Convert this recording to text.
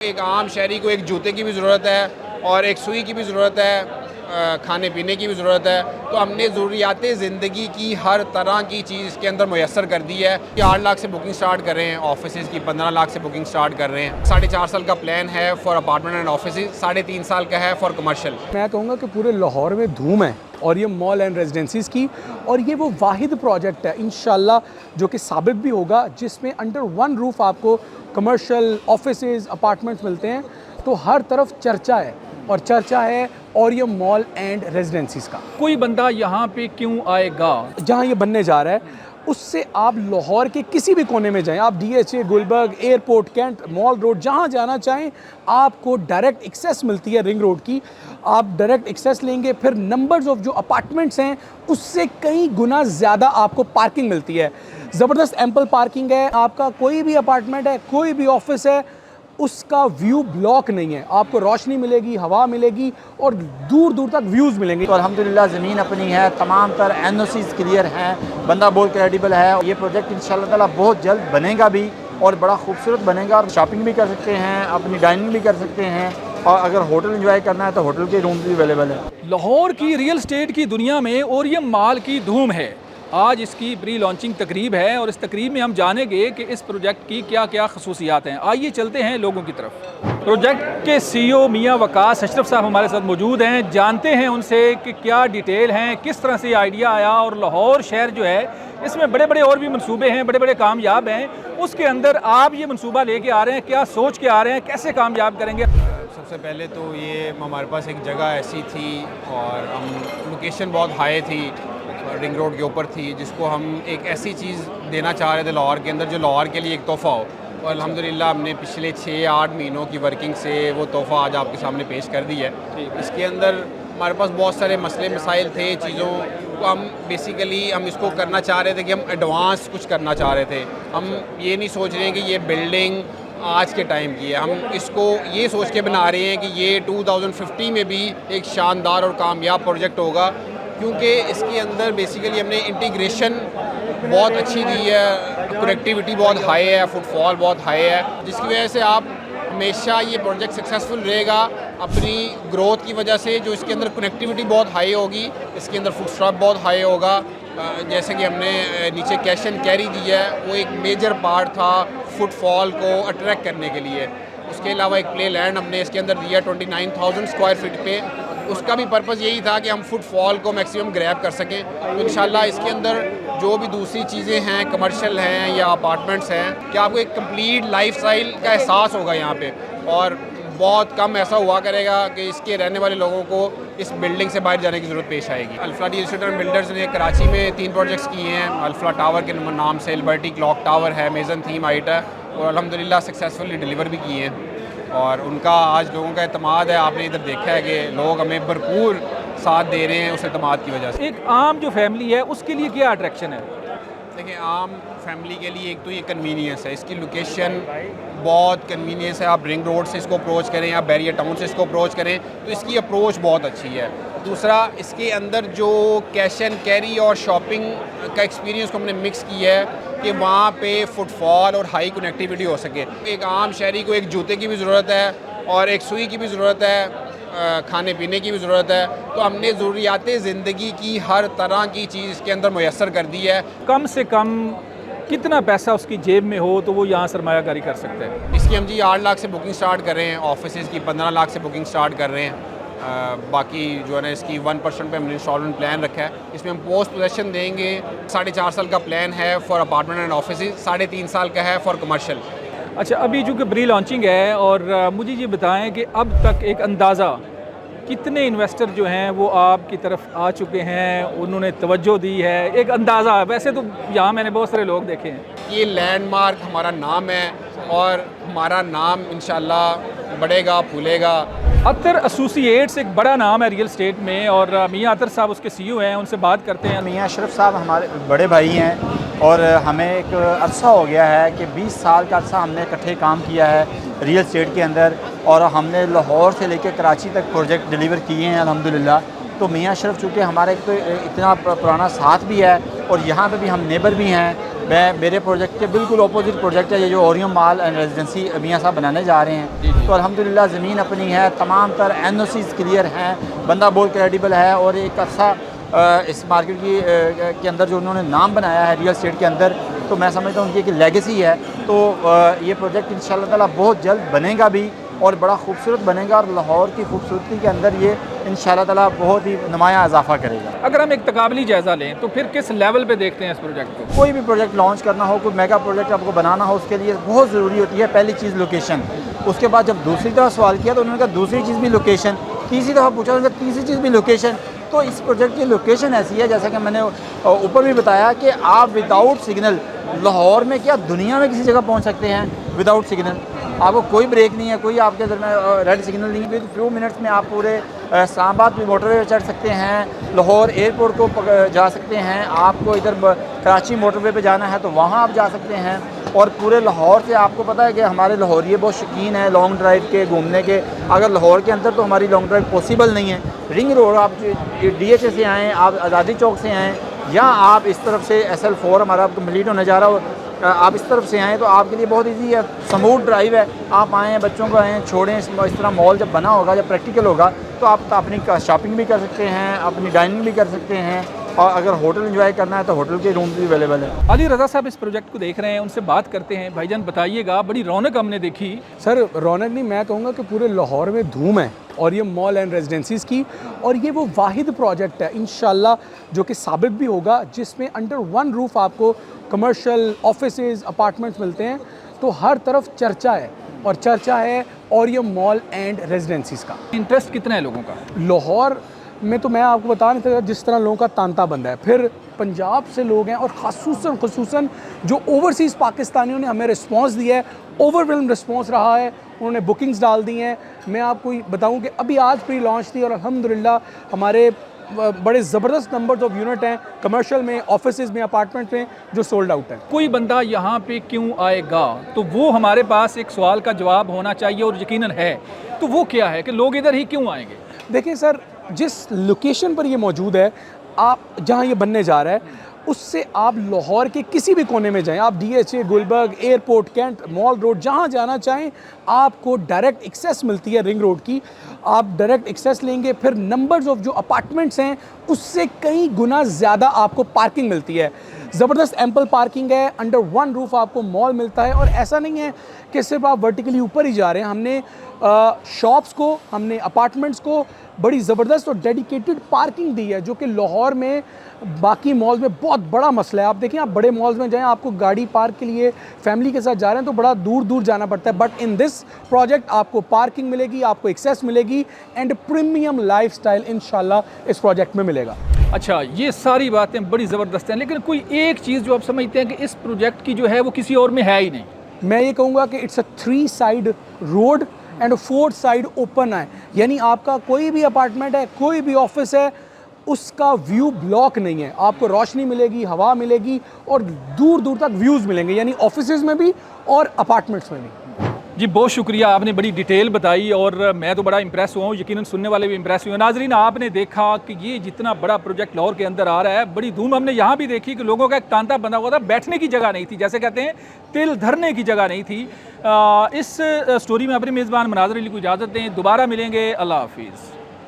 एक आम शहरी को एक जूते की भी ज़रूरत है और एक सुई की भी ज़रूरत है, खाने पीने की भी ज़रूरत है। तो हमने ज़रूरियात ज़िंदगी की हर तरह की चीज़ इसके अंदर मुयस्सर कर दी है कि 8 लाख से बुकिंग स्टार्ट कर रहे हैं, ऑफिसेज़ की 15 लाख से बुकिंग स्टार्ट कर रहे हैं। 4.5 साल का प्लान है फॉर अपार्टमेंट एंड ऑफिसेज़, 3.5 साल का है फॉर कमर्शियल। मैं कहूँगा कि पूरे लाहौर में धूम है और ये मॉल एंड रेजिडेंसीज़ की, और ये वो वाहिद प्रोजेक्ट है इंशाल्लाह जो कि साबित भी होगा, जिसमें अंडर वन रूफ आपको कमर्शियल, ऑफिसेज़, अपार्टमेंट्स मिलते हैं। तो हर तरफ चर्चा है, और चर्चा है और ये मॉल एंड रेजिडेंसीज़ का। कोई बंदा यहाँ पे क्यों आएगा? जहाँ ये बनने जा रहा है उससे आप लाहौर के किसी भी कोने में जाएं, आप DHA, Gulberg, airport, cantt, mall road, जहाँ जाना चाहें आपको डायरेक्ट एक्सेस मिलती है रिंग रोड की। आप डायरेक्ट एक्सेस लेंगे, फिर नंबर्स ऑफ जो अपार्टमेंट्स हैं उससे कई गुना ज़्यादा आपको पार्किंग मिलती है। ज़बरदस्त एम्पल पार्किंग है। आपका कोई भी अपार्टमेंट है, कोई भी ऑफिस है, उसका व्यू ब्लॉक नहीं है। आपको रोशनी मिलेगी, हवा मिलेगी और दूर दूर तक व्यूज़ मिलेंगे। तो अल्हम्दुलिल्लाह ज़मीन अपनी है, तमाम तर NOCs क्लियर हैं, बंदा बहुत क्रेडिबल है। ये प्रोजेक्ट इंशाअल्लाह ताला बहुत जल्द बनेगा भी और बड़ा खूबसूरत बनेगा। और शॉपिंग भी कर सकते हैं, अपनी डाइनिंग भी कर सकते हैं, और अगर होटल एंजॉय करना है तो होटल के रूम भी अवेलेबल है। लाहौर की रियल एस्टेट की दुनिया में ओरियम माल की धूम है। आज इसकी प्री लॉन्चिंग तकरीब है और इस तकरीब में हम जानेंगे कि इस प्रोजेक्ट की क्या क्या खसूसियात हैं। आइए चलते हैं लोगों की तरफ। प्रोजेक्ट के CEO मियाँ वकास अशरफ साहब हमारे साथ मौजूद हैं। जानते हैं उनसे कि क्या डिटेल हैं, किस तरह से आइडिया आया, और लाहौर शहर जो है इसमें बड़े बड़े और भी मंसूबे हैं, बड़े बड़े कामयाब हैं, उसके अंदर आप ये मंसूबा लेके आ रहे हैं, क्या सोच के आ रहे हैं, कैसे कामयाब करेंगे? सबसे पहले तो ये हमारे पास एक जगह ऐसी थी और हम लोकेशन बहुत हाई थी, रिंग रोड के ऊपर थी, जिसको हम एक ऐसी चीज़ देना चाह रहे थे लाहौर के अंदर जो लाहौर के लिए एक तोहफ़ा हो। और अल्हम्दुलिल्लाह हमने पिछले 6-8 महीनों की वर्किंग से वो तोहफ़ा आज आपके सामने पेश कर दी है। इसके अंदर हमारे पास बहुत सारे मसले मसाइल थे, चीज़ों को हम बेसिकली हम इसको करना चाह रहे थे कि हम एडवांस कुछ करना चाह रहे थे। हम ये नहीं सोच रहे हैं कि ये बिल्डिंग आज के टाइम की है, हम इसको ये सोच के बना रहे हैं कि ये 2050 में भी एक शानदार और कामयाब प्रोजेक्ट होगा, क्योंकि इसके अंदर बेसिकली हमने इंटीग्रेशन बहुत अच्छी दी है, कनेक्टिविटी बहुत हाई है, फुटफॉल बहुत हाई है, जिसकी वजह से आप हमेशा ये प्रोजेक्ट सक्सेसफुल रहेगा अपनी ग्रोथ की वजह से। जो इसके अंदर कनेक्टिविटी बहुत हाई होगी, इसके अंदर फुटस्टॉप बहुत हाई होगा। जैसे कि हमने नीचे कैश एंड कैरी दी है, वो एक मेजर पार्ट था फुटफॉल को अट्रैक्ट करने के लिए। उसके अलावा एक प्ले लैंड हमने इसके अंदर दिया 29,000 स्क्वायर फीट पे। उसका भी पर्पज़ यही था कि हम फुटफॉल को मैक्सिमम ग्रैब कर सकें। तो इंशाल्लाह इसके अंदर जो भी दूसरी चीज़ें हैं, कमर्शियल हैं या अपार्टमेंट्स हैं, कि आपको एक कंप्लीट लाइफस्टाइल का एहसास होगा यहाँ पे, और बहुत कम ऐसा हुआ करेगा कि इसके रहने वाले लोगों को इस बिल्डिंग से बाहर जाने की ज़रूरत पेश आएगी। अल्फ्ला रियल एस्टेट एंड बिल्डर्स ने कराची में 3 प्रोजेक्ट्स किए हैं। अल्फ्ला टावर के नाम से लिबर्टी क्लॉक टावर है, मेज़न थीम हाइट है, और अल्हम्दुलिल्लाह सक्सेसफुली डिलीवर भी किए हैं। और उनका आज लोगों का एतमाद है, आपने इधर देखा है कि लोग हमें भरपूर साथ दे रहे हैं उस एतमाद की वजह से। एक आम जो फैमिली है उसके लिए क्या अट्रैक्शन है? देखिए, आम फैमिली के लिए एक तो ये कन्वीनियंस है, इसकी लोकेशन बहुत कन्वीनियंस है। आप रिंग रोड से इसको अप्रोच करें या बैरियर टाउन से इसको अप्रोच करें तो इसकी अप्रोच बहुत अच्छी है। दूसरा, इसके अंदर जो कैश एंड कैरी और शॉपिंग का एक्सपीरियंस को हमने मिक्स किया है कि वहाँ पे फुटफॉल और हाई कनेक्टिविटी हो सके। एक आम शहरी को एक जूते की भी ज़रूरत है और एक सुई की भी ज़रूरत है, खाने पीने की भी ज़रूरत है। तो हमने ज़रूरियात ज़िंदगी की हर तरह की चीज़ इसके अंदर मुयस्सर कर दी है। कम से कम कितना पैसा उसकी जेब में हो तो वो यहाँ सरमायाकारी कर सकते हैं? इसकी हम जी 8 लाख से बुकिंग स्टार्ट कर रहे हैं, ऑफिसेज़ की 15 लाख से बुकिंग स्टार्ट कर रहे हैं। बाकी जो है ना, इसकी 1% पे हमने इंस्टॉलमेंट प्लान रखा है। इसमें हम पोस्ट पोजेशन देंगे। 4.5 साल का प्लान है फॉर अपार्टमेंट एंड ऑफिसेज़, 3.5 साल का है फॉर कमर्शियल। अच्छा, अभी चूँकि प्री लॉन्चिंग है, और मुझे ये बताएं कि अब तक एक अंदाज़ा कितने इन्वेस्टर जो हैं वो आपकी तरफ आ चुके हैं, उन्होंने तवज्जो दी है? एक अंदाज़ा, वैसे तो यहाँ मैंने बहुत सारे लोग देखे हैं। ये लैंडमार्क हमारा नाम है और हमारा नाम इंशाल्लाह बढ़ेगा, फूलेगा। अतर एसोसिएट्स एक बड़ा नाम है रियल एस्टेट में, और मियाँ अतर साहब उसके CEO हैं, उनसे बात करते हैं। मियाँ अशरफ साहब हमारे बड़े भाई हैं, और हमें एक अरसा हो गया है कि 20 साल का अरसा हमने इकट्ठे काम किया है रियल एस्टेट के अंदर, और हमने लाहौर से लेकर कराची तक प्रोजेक्ट डिलीवर किए हैं अल्हम्दुलिल्लाह। तो मियाँ अशरफ चूँकि हमारा एक तो इतना पुराना साथ भी है, और यहाँ पे भी हम नेबर भी हैं, मेरे प्रोजेक्ट के बिल्कुल अपोजिट प्रोजेक्ट है ये जो ओरियम मॉल एंड रेजिडेंसी मियां साहब बनाने जा रहे हैं। तो अल्हम्दुलिल्लाह ज़मीन अपनी है, तमाम तर NOCs क्लियर हैं, बंदा बहुत क्रेडिबल है और एक अच्छा इस मार्केट के अंदर जो उन्होंने नाम बनाया है रियल एस्टेट के अंदर, तो मैं समझता हूँ उनकी एक लेगेसी है। तो ये प्रोजेक्ट इंशाल्लाह ताला बहुत जल्द बनेगा भी और बड़ा खूबसूरत बनेगा और लाहौर की खूबसूरती के अंदर ये इंशाल्लाह ताला बहुत ही नुमाया इजाफा करेगा। अगर हम एक तकाबली जायज़ा लें तो फिर किस लेवल पे देखते हैं इस प्रोजेक्ट को? कोई भी प्रोजेक्ट लॉन्च करना हो, कोई मेगा प्रोजेक्ट आपको बनाना हो, उसके लिए बहुत ज़रूरी होती है पहली चीज़ लोकेशन। उसके बाद जब दूसरी तरफ सवाल किया तो उन्होंने कहा दूसरी चीज़ भी लोकेशन, तीसरी दफ़ा पूछा उन्होंने कहा तीसरी चीज़ भी लोकेशन। तो इस प्रोजेक्ट की लोकेशन ऐसी है, जैसा कि मैंने ऊपर भी बताया, कि आप विदाउट सिग्नल लाहौर में क्या दुनिया में किसी जगह पहुंच सकते हैं विदाउट सिग्नल। आपको कोई ब्रेक नहीं है, कोई आपके अंदर में रेड सिग्नल नहीं है। विद फ्यू मिनट्स में आप पूरे इस्लामाबाद में मोटरवे पे चढ़ सकते हैं, लाहौर एयरपोर्ट को जा सकते हैं। आपको इधर कराची मोटरवे पे जाना है तो वहाँ आप जा सकते हैं। और पूरे लाहौर से आपको पता है कि हमारे लाहौरिये बहुत शौकीन हैं लॉन्ग ड्राइव के, घूमने के। अगर लाहौर के अंदर तो हमारी लॉन्ग ड्राइव पॉसिबल नहीं है। रिंग रोड आप DHA से आएँ, आप आज़ादी चौक से आएँ, या आप इस तरफ से SL4 हमारा कंप्लीट होने जा रहा हो, आप इस तरफ से आएँ तो आपके लिए बहुत इजी है, स्मूथ ड्राइव है। आप आएँ, बच्चों को आएँ, छोड़ें। इस तरह मॉल जब बना होगा, जब प्रैक्टिकल होगा, तो आप अपनी शॉपिंग भी कर सकते हैं, अपनी डाइनिंग भी कर सकते हैं, और अगर होटल एंजॉय करना है तो होटल के रूम भी अवेलेबल है। अली रज़ा साहब इस प्रोजेक्ट को देख रहे हैं, उनसे बात करते हैं। भाईजान बताइएगा, बड़ी रौनक हमने देखी। सर रौनक नहीं, मैं कहूँगा कि पूरे लाहौर में धूम है ओरियम मॉल एंड रेजिडेंसीज़ की। और ये वो वाहिद प्रोजेक्ट है इंशाल्लाह जो कि साबित भी होगा, जिसमें अंडर वन रूफ आपको कमर्शियल, ऑफिसेज, अपार्टमेंट्स मिलते हैं। तो हर तरफ चर्चा है, और चर्चा है ओरियम मॉल एंड रेजिडेंसीज़ का। इंटरेस्ट कितना है लोगों का लाहौर में? तो मैं आपको बता नहीं सकता जिस तरह लोगों का तांता बंदा है। फिर पंजाब से लोग हैं, और ख़ुसूसन जो ओवरसीज़ पाकिस्तानियों ने हमें रिस्पांस दिया है, ओवरवेलम रिस्पांस रहा है। उन्होंने बुकिंग्स डाल दी हैं। मैं आपको बताऊं कि अभी आज प्री लॉन्च थी, और अल्हम्दुलिल्लाह हमारे बड़े ज़बरदस्त नंबर्स ऑफ यूनिट हैं कमर्शियल में, ऑफिसेज़ में, अपार्टमेंट में, जो सोल्ड आउट हैं। कोई बंदा यहाँ पे क्यों आएगा, तो वो हमारे पास एक सवाल का जवाब होना चाहिए, और यकीनन है। तो वो क्या है कि लोग इधर ही क्यों आएंगे? देखिए सर, जिस लोकेशन पर ये मौजूद है, आप जहाँ ये बनने जा रहा है, उससे आप लाहौर के किसी भी कोने में जाएं, आप DHA, Gulberg, airport, cantt, mall road, जहाँ जाना चाहें, आपको डायरेक्ट एक्सेस मिलती है रिंग रोड की। आप डायरेक्ट एक्सेस लेंगे, फिर नंबर्स ऑफ जो अपार्टमेंट्स हैं उससे कई गुना ज़्यादा आपको पार्किंग मिलती है। ज़बरदस्त एम्पल पार्किंग है, अंडर वन रूफ आपको मॉल मिलता है। और ऐसा नहीं है कि सिर्फ आप वर्टिकली ऊपर ही जा रहे हैं। हमने शॉप्स को, हमने अपार्टमेंट्स को बड़ी ज़बरदस्त और डेडिकेटेड पार्किंग दी है, जो कि लाहौर में बाकी मॉल्स में बहुत बड़ा मसला है। आप देखिए, आप बड़े मॉल्स में जाएं, आपको गाड़ी पार्क के लिए फैमिली के साथ जा रहे हैं तो बड़ा दूर दूर जाना पड़ता है। बट इन दिस प्रोजेक्ट आपको पार्किंग मिलेगी, आपको एक्सेस मिलेगी, एंड प्रीमियम लाइफस्टाइल इंशाल्लाह इस प्रोजेक्ट में मिलेगा। अच्छा, ये सारी बातें बड़ी ज़बरदस्त हैं, लेकिन कोई एक चीज़ जो आप समझते हैं कि इस प्रोजेक्ट की जो है वो किसी और में है ही नहीं? मैं ये कहूँगा कि it's a 3 side road and 4 side open है। यानी आपका कोई भी अपार्टमेंट है, कोई भी ऑफिस है, उसका व्यू ब्लॉक नहीं है। आपको रोशनी मिलेगी, हवा मिलेगी, और दूर दूर तक व्यूज़ मिलेंगे, यानी ऑफिसेज में भी और अपार्टमेंट्स में भी। जी बहुत शुक्रिया, आपने बड़ी डिटेल बताई और मैं तो बड़ा इंप्रेस हुआ हूँ, यकीनन सुनने वाले भी इंप्रेस हुए। नाजरीन, आपने देखा कि ये जितना बड़ा प्रोजेक्ट लाहौर के अंदर आ रहा है, बड़ी धूम हमने यहाँ भी देखी कि लोगों का एक तांता बंधा हुआ था, बैठने की जगह नहीं थी, जैसे कहते हैं तिल धरने की जगह नहीं थी। इस स्टोरी में अपने मेज़बान मनाज़र अली को इजाज़त दें, दोबारा मिलेंगे। अल्लाह हाफिज़।